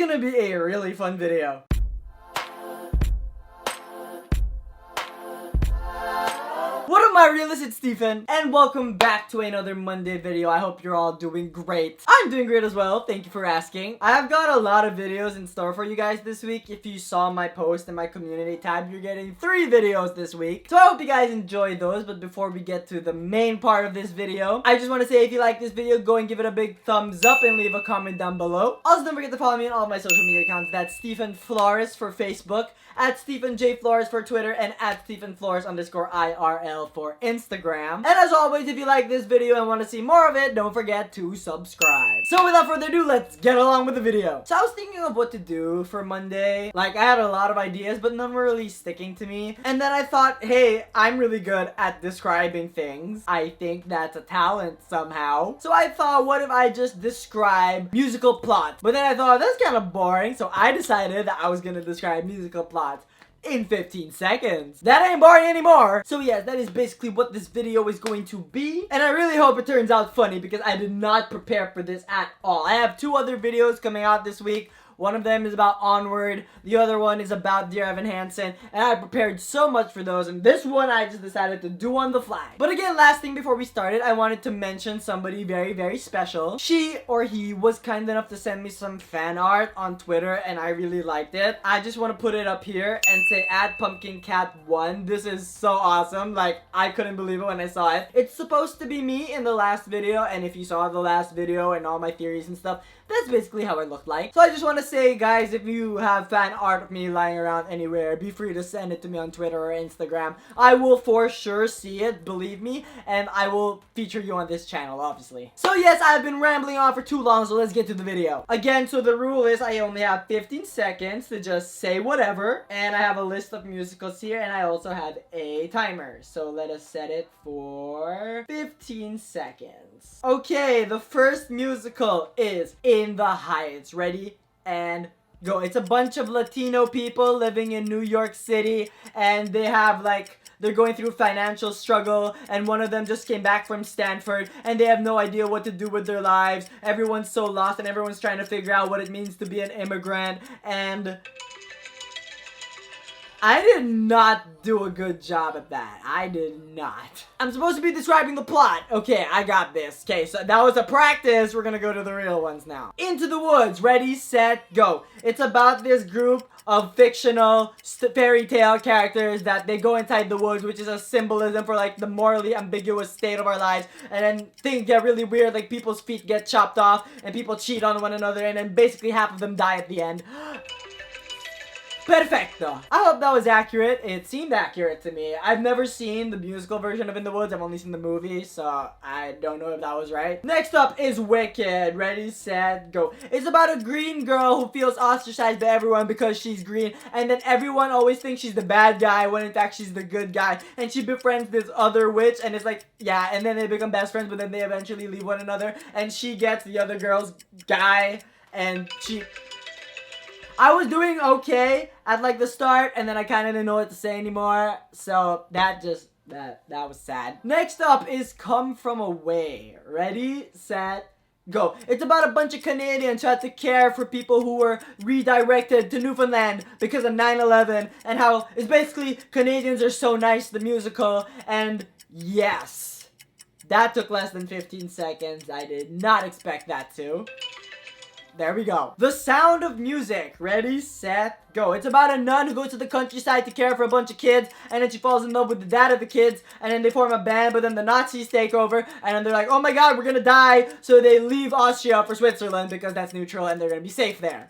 gonna be a really fun video. What up, my realists? It's Stephen, and welcome back to another Monday video. I hope you're all doing great. I'm doing great as well. Thank you for asking. I have got a lot of videos in store for you guys this week. If you saw my post in my community tab, you're getting 3 videos this week. So I hope you guys enjoyed those. But before we get to the main part of this video, I just want to say if you like this video, go and give it a big thumbs up and leave a comment down below. Also, don't forget to follow me on all of my social media accounts. That's Stephen Flores for Facebook, at Stephen J. Flores for Twitter, and at Stephen Flores _IRL for Instagram. And as always, if you like this video and want to see more of it, don't forget to subscribe. So without further ado, let's get along with the video. So I was thinking of what to do for Monday. Like, I had a lot of ideas, but none were really sticking to me. And then I thought, hey, I'm really good at describing things. I think that's a talent somehow. So I thought, what if I just describe musical plots? But then I thought, that's kind of boring. So I decided that I was gonna describe musical plots in 15 seconds. That ain't boring anymore. So yes, that is basically what this video is going to be. And I really hope it turns out funny because I did not prepare for this at all. I have 2 other videos coming out this week. One of them is about Onward. The other one is about Dear Evan Hansen. And I prepared so much for those. And this one I just decided to do on the fly. But again, last thing before we started, I wanted to mention somebody very, very special. She or he was kind enough to send me some fan art on Twitter. And I really liked it. I just want to put it up here and say @PumpkinCat1. This is so awesome. Like, I couldn't believe it when I saw it. It's supposed to be me in the last video. And if you saw the last video and all my theories and stuff, that's basically how it looked like. So I just want to say, guys, if you have fan art of me lying around anywhere, be free to send it to me on Twitter or Instagram. I will for sure see it, believe me, and I will feature you on this channel, obviously. So yes, I've been rambling on for too long, so let's get to the video. Again, so the rule is I only have 15 seconds to just say whatever, and I have a list of musicals here, and I also have a timer. So let us set it for 15 seconds. Okay, the first musical is In the Heights. Ready? And go. It's a bunch of Latino people living in New York City, and they have they're going through financial struggle, and one of them just came back from Stanford, and they have no idea what to do with their lives. Everyone's so lost, and everyone's trying to figure out what it means to be an immigrant, and I did not do a good job at that. I did not. I'm supposed to be describing the plot. Okay, I got this. Okay, so that was a practice. We're gonna go to the real ones now. Into the Woods. Ready, set, go. It's about this group of fictional fairy tale characters that they go inside the woods, which is a symbolism for like the morally ambiguous state of our lives. And then things get really weird, like people's feet get chopped off and people cheat on one another, and then basically half of them die at the end. Perfecto. I hope that was accurate. It seemed accurate to me. I've never seen the musical version of In the Woods. I've only seen the movie, so I don't know if that was right. Next up is Wicked. Ready, set, go. It's about a green girl who feels ostracized by everyone because she's green, and then everyone always thinks she's the bad guy when in fact she's the good guy, and she befriends this other witch, and it's like, yeah, and then they become best friends, but then they eventually leave one another, and she gets the other girl's guy, and I was doing okay at like the start, and then I kind of didn't know what to say anymore, so that was sad. Next up is Come From Away. Ready, set, go. It's about a bunch of Canadians who have to care for people who were redirected to Newfoundland because of 9/11, and how it's basically Canadians Are So Nice, the musical, and yes, that took less than 15 seconds. I did not expect that to. There we go. The Sound of Music. Ready, set, go. It's about a nun who goes to the countryside to care for a bunch of kids, and then she falls in love with the dad of the kids, and then they form a band, but then the Nazis take over, and then they're like, oh my god, we're gonna die, so they leave Austria for Switzerland because that's neutral and they're gonna be safe there.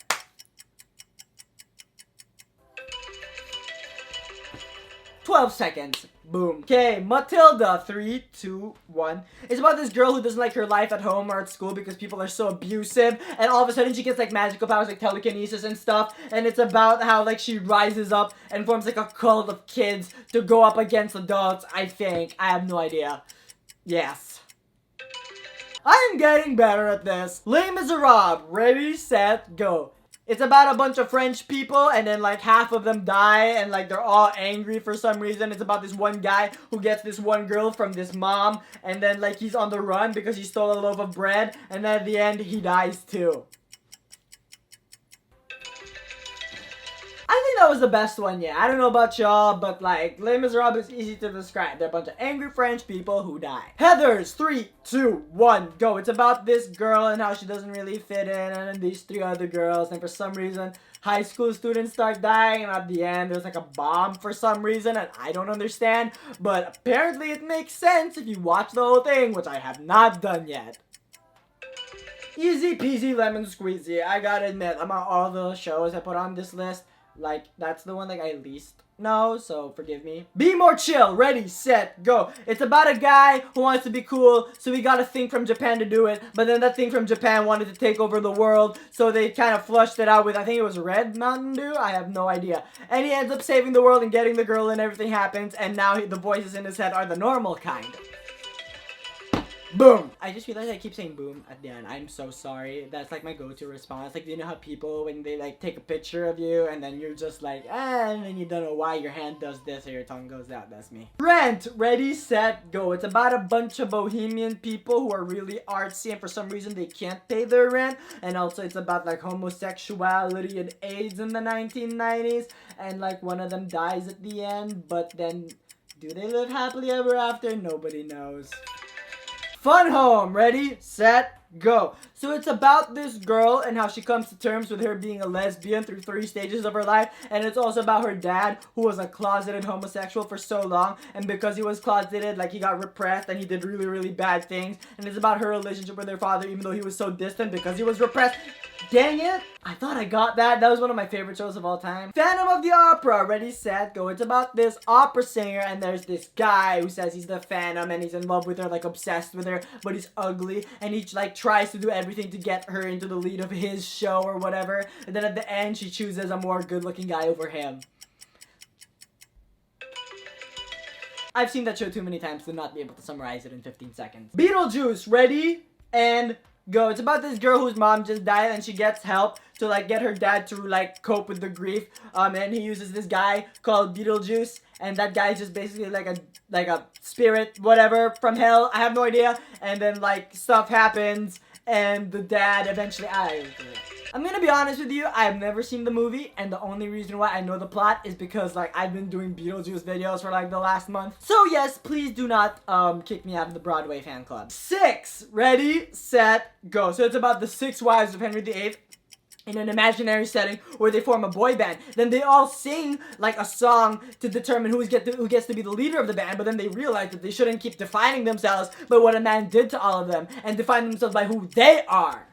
12 seconds. Boom. Okay, Matilda. 3, 2, 1. It's about this girl who doesn't like her life at home or at school because people are so abusive, and all of a sudden she gets like magical powers like telekinesis and stuff, and it's about how like she rises up and forms like a cult of kids to go up against adults, I think. I have no idea. Yes. I am getting better at this. Les Miserables. Ready, set, go. It's about a bunch of French people, and then like half of them die, and like they're all angry for some reason. It's about this one guy who gets this one girl from this mom, and then like he's on the run because he stole a loaf of bread, and then at the end he dies too. that was the best one yet. I don't know about y'all, but like, Les Miserables is easy to describe. They're a bunch of angry French people who die. Heathers, 3, 2, 1, go. It's about this girl and how she doesn't really fit in, and then these 3 other girls, and for some reason, high school students start dying, and at the end, there's like a bomb for some reason, and I don't understand, but apparently it makes sense if you watch the whole thing, which I have not done yet. Easy peasy lemon squeezy. I gotta admit, among all the shows I put on this list, like, that's the one like I least know, so forgive me. Be More Chill. Ready, set, go. It's about a guy who wants to be cool, so he got a thing from Japan to do it, but then that thing from Japan wanted to take over the world, so they kind of flushed it out with, I think it was Red Mountain Dew? I have no idea. And he ends up saving the world and getting the girl, and everything happens, and now the voices in his head are the normal kind. Boom! I just realized I keep saying boom at the end. I'm so sorry. That's like my go-to response. Like, you know how people, when they like take a picture of you and then you're just like, and then you don't know why your hand does this or your tongue goes out. That's me. Rent! Ready, set, go. It's about a bunch of bohemian people who are really artsy and for some reason they can't pay their rent. And also it's about like homosexuality and AIDS in the 1990s. And like one of them dies at the end, but then do they live happily ever after? Nobody knows. Fun Home. Ready, set, go. So it's about this girl and how she comes to terms with her being a lesbian through 3 stages of her life. And it's also about her dad, who was a closeted homosexual for so long. And because he was closeted, like, he got repressed and he did really, really bad things. And it's about her relationship with her father, even though he was so distant because he was repressed. Dang it! I thought I got that. That was one of my favorite shows of all time. Phantom of the Opera. Ready, set, go. It's about this opera singer and there's this guy who says he's the Phantom and he's in love with her, like obsessed with her, but he's ugly and he like tries to do everything to get her into the lead of his show or whatever. And then at the end, she chooses a more good-looking guy over him. I've seen that show too many times to not be able to summarize it in 15 seconds. Beetlejuice. Ready, and go. It's about this girl whose mom just died and she gets help to like get her dad to like cope with the grief. And he uses this guy called Beetlejuice, and that guy is just basically like a spirit, whatever, from hell. I have no idea. And then like stuff happens, and the dad eventually. I'm gonna be honest with you, I've never seen the movie, and the only reason why I know the plot is because, like, I've been doing Beetlejuice videos for, like, the last month. So, yes, please do not, kick me out of the Broadway fan club. 6, ready, set, go. So, it's about the 6 wives of Henry VIII in an imaginary setting where they form a boy band. Then they all sing, like, a song to determine who gets to be the leader of the band, but then they realize that they shouldn't keep defining themselves by what a man did to all of them, and define themselves by who they are.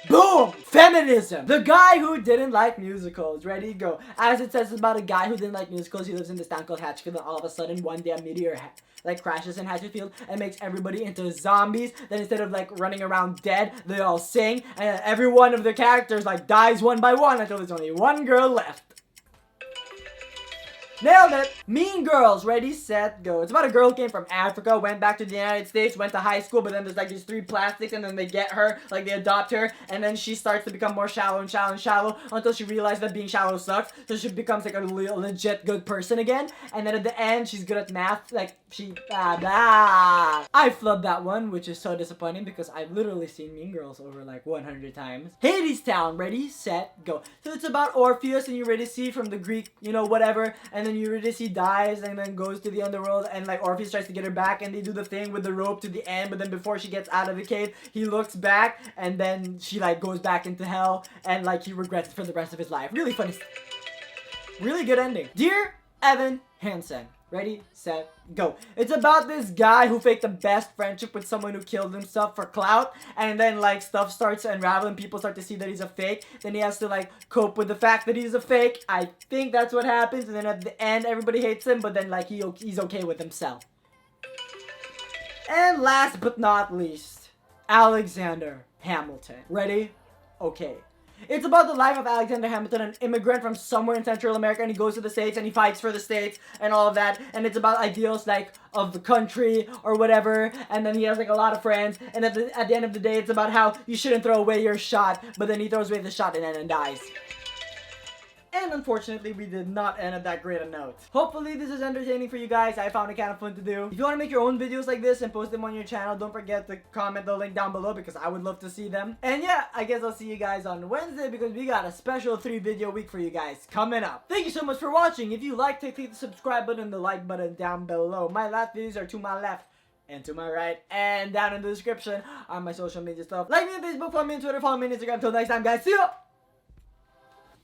Boom! Feminism! The guy who didn't like musicals. Ready, go. As it says, it's about a guy who didn't like musicals. He lives in this town called Hatchetfield, and all of a sudden, one day a meteor like crashes in Hatchetfield and makes everybody into zombies. Then instead of like running around dead, they all sing, and every one of the characters like dies one by one until there's only one girl left. Nailed it! Mean Girls. Ready, set, go. It's about a girl who came from Africa, went back to the United States, went to high school, but then there's like these 3 plastics, and then they get her, like they adopt her, and then she starts to become more shallow and shallow and shallow until she realizes that being shallow sucks, so she becomes like a legit good person again, and then at the end, she's good at math, like she, I flubbed that one, which is so disappointing because I've literally seen Mean Girls over like 100 times. Hades Town. Ready, set, go. So it's about Orpheus and Eurydice from the Greek, you know, whatever, and then Eurydice dies and then goes to the underworld, and like Orpheus tries to get her back, and they do the thing with the rope to the end, but then before she gets out of the cave, he looks back and then she like goes back into hell, and like he regrets it for the rest of his life. Really funny. Really good ending. Dear Evan Hansen. Ready, set, go. It's about this guy who faked the best friendship with someone who killed himself for clout, and then like stuff starts to unravel and people start to see that he's a fake. Then he has to like cope with the fact that he's a fake. I think that's what happens, and then at the end everybody hates him, but then like he's okay with himself. And last but not least, Alexander Hamilton. Ready? Okay. It's about the life of Alexander Hamilton, an immigrant from somewhere in Central America, and he goes to the States and he fights for the States and all of that, and it's about ideals like of the country or whatever, and then he has like a lot of friends, and at the end of the day, it's about how you shouldn't throw away your shot, but then he throws away the shot and then dies. And unfortunately, we did not end at that great a note. Hopefully, this is entertaining for you guys. I found it kind of fun to do. If you want to make your own videos like this and post them on your channel, don't forget to comment the link down below because I would love to see them. And yeah, I guess I'll see you guys on Wednesday because we got a special 3-video week for you guys coming up. Thank you so much for watching. If you liked it, click the subscribe button and the like button down below. My last videos are to my left and to my right, and down in the description are my social media stuff. Like me on Facebook, follow me on Twitter, follow me on Instagram. Until next time, guys, see ya!